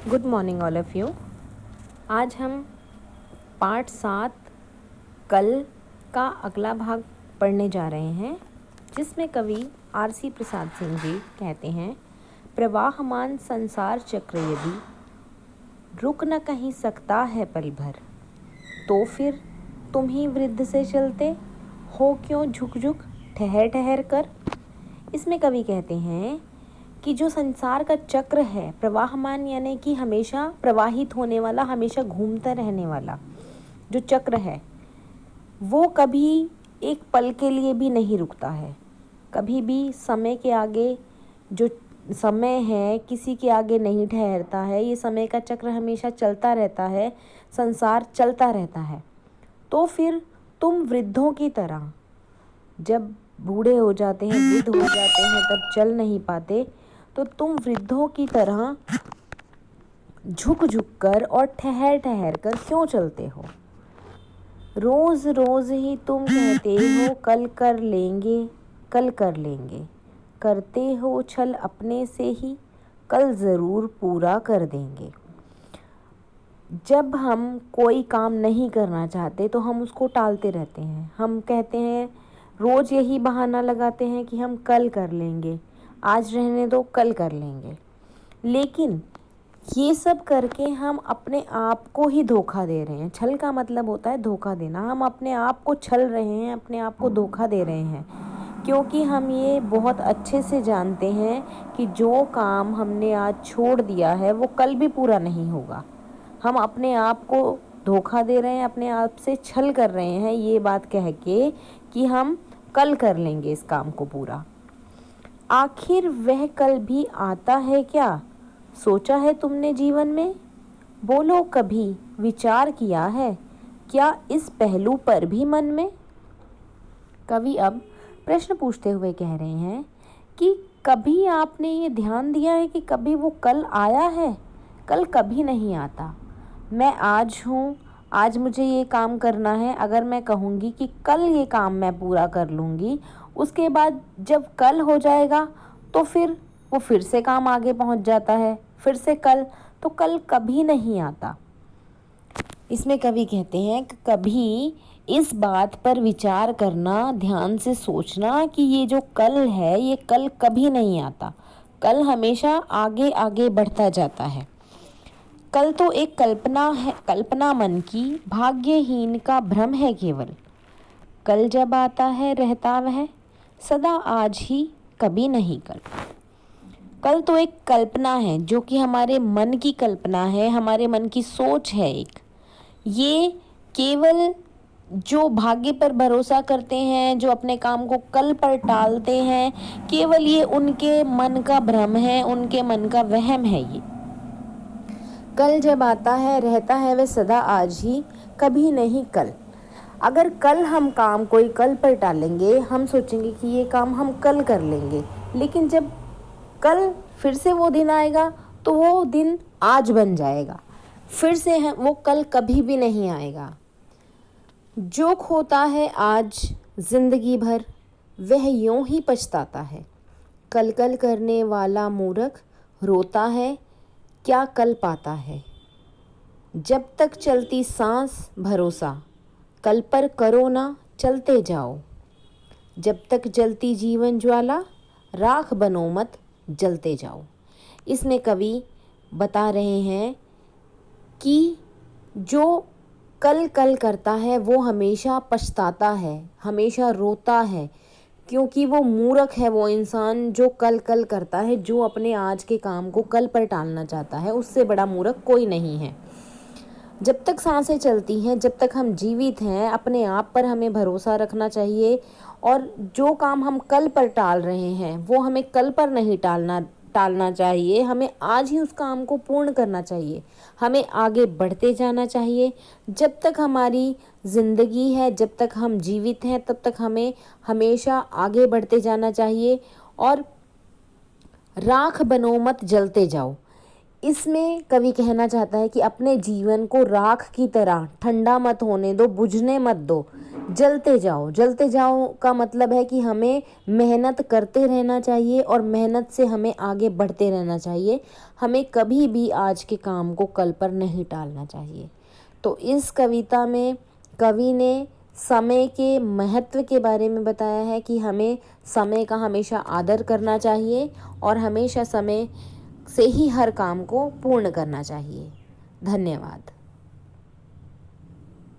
Good morning all of you. आज हम part 7 कल का अगला भाग पढ़ने जा रहे हैं, जिसमें कवि आर.सी. प्रसाद सिंह जी कहते हैं, प्रवाहमान संसार चक्र यदि रुक न कहीं सकता है पल भर, तो फिर तुम ही वृद्ध से चलते हो क्यों झुक झुक ठहर ठहर कर। इसमें कवि कहते हैं कि जो संसार का चक्र है, प्रवाहमान यानी कि हमेशा प्रवाहित होने वाला, हमेशा घूमता रहने वाला जो चक्र है, वो कभी एक पल के लिए भी नहीं रुकता है। कभी भी समय के आगे जो समय है किसी के आगे नहीं ठहरता है। ये समय का चक्र हमेशा चलता रहता है, संसार चलता रहता है। तो फिर तुम वृद्धों की तरह जब बूढ़े हो जाते हैं, वृद्ध हो जाते हैं, तब चल नहीं पाते, तो तुम वृद्धों की तरह झुक झुक कर और ठहर ठहर कर क्यों चलते हो। रोज रोज ही तुम कहते हो कल कर लेंगे, कल कर लेंगे, करते हो छल अपने से ही, कल ज़रूर पूरा कर देंगे। जब हम कोई काम नहीं करना चाहते तो हम उसको टालते रहते हैं। हम कहते हैं, रोज़ यही बहाना लगाते हैं कि हम कल कर लेंगे, आज रहने दो, कल कर लेंगे। लेकिन ये सब करके हम अपने आप को ही धोखा दे रहे हैं। छल का मतलब होता है धोखा देना। हम अपने आप को छल रहे हैं, अपने आप को धोखा दे रहे हैं, क्योंकि हम ये बहुत अच्छे से जानते हैं कि जो काम हमने आज छोड़ दिया है वो कल भी पूरा नहीं होगा। हम अपने आप को धोखा दे रहे हैं, अपने आप से छल कर रहे हैं ये बात कह के कि हम कल कर लेंगे इस काम को पूरा। आखिर वह कल भी आता है क्या, सोचा है तुमने जीवन में? बोलो कभी विचार किया है क्या इस पहलू पर भी मन में? कवि अब प्रश्न पूछते हुए कह रहे हैं कि कभी आपने ये ध्यान दिया है कि कभी वो कल आया है? कल कभी नहीं आता। मैं आज हूँ, आज मुझे ये काम करना है। अगर मैं कहूँगी कि कल ये काम मैं पूरा कर लूँगी, उसके बाद जब कल हो जाएगा तो फिर वो फिर से काम आगे पहुँच जाता है, फिर से कल, तो कल कभी नहीं आता। इसमें कवि कहते हैं कि कभी इस बात पर विचार करना, ध्यान से सोचना कि ये जो कल है ये कल कभी नहीं आता। कल हमेशा आगे आगे बढ़ता जाता है। कल तो एक कल्पना है, कल्पना मन की, भाग्यहीन का भ्रम है केवल। कल जब आता है रहता वह सदा आज ही, कभी नहीं कल। कल तो एक कल्पना है, जो कि हमारे मन की कल्पना है, हमारे मन की सोच है एक। ये केवल जो भाग्य पर भरोसा करते हैं, जो अपने काम को कल पर टालते हैं, केवल ये उनके मन का भ्रम है, उनके मन का वहम है। ये कल जब आता है रहता है वह सदा आज ही, कभी नहीं कल। अगर कल हम काम कोई कल पर टालेंगे, हम सोचेंगे कि ये काम हम कल कर लेंगे, लेकिन जब कल फिर से वो दिन आएगा तो वो दिन आज बन जाएगा, फिर से वो कल कभी भी नहीं आएगा। जो खोता है आज जिंदगी भर, वह यूं ही पछताता है। कल कल करने वाला मूर्ख रोता है, क्या कल पाता है। जब तक चलती सांस भरोसा, कल पर करो ना चलते जाओ। जब तक जलती जीवन ज्वाला, राख बनो मत जलते जाओ। इसमें कवि बता रहे हैं कि जो कल कल करता है वो हमेशा पछताता है, हमेशा रोता है, क्योंकि वो मूर्ख है वो इंसान जो कल कल करता है, जो अपने आज के काम को कल पर टालना चाहता है। उससे बड़ा मूर्ख कोई नहीं है। जब तक सांसें चलती हैं, जब तक हम जीवित हैं, अपने आप पर हमें भरोसा रखना चाहिए, और जो काम हम कल पर टाल रहे हैं वो हमें कल पर नहीं टालना चाहिए। हमें आज ही उस काम को पूर्ण करना चाहिए। हमें आगे बढ़ते जाना चाहिए। जब तक हमारी ज़िंदगी है, जब तक हम जीवित हैं, तब तक हमें हमेशा आगे बढ़ते जाना चाहिए। और राख बनो मत जलते जाओ, इसमें कवि कहना चाहता है कि अपने जीवन को राख की तरह ठंडा मत होने दो, बुझने मत दो, जलते जाओ। जलते जाओ का मतलब है कि हमें मेहनत करते रहना चाहिए और मेहनत से हमें आगे बढ़ते रहना चाहिए। हमें कभी भी आज के काम को कल पर नहीं टालना चाहिए। तो इस कविता में कवि ने समय के महत्व के बारे में बताया है कि हमें समय का हमेशा आदर करना चाहिए और हमेशा समय से ही हर काम को पूर्ण करना चाहिए। धन्यवाद।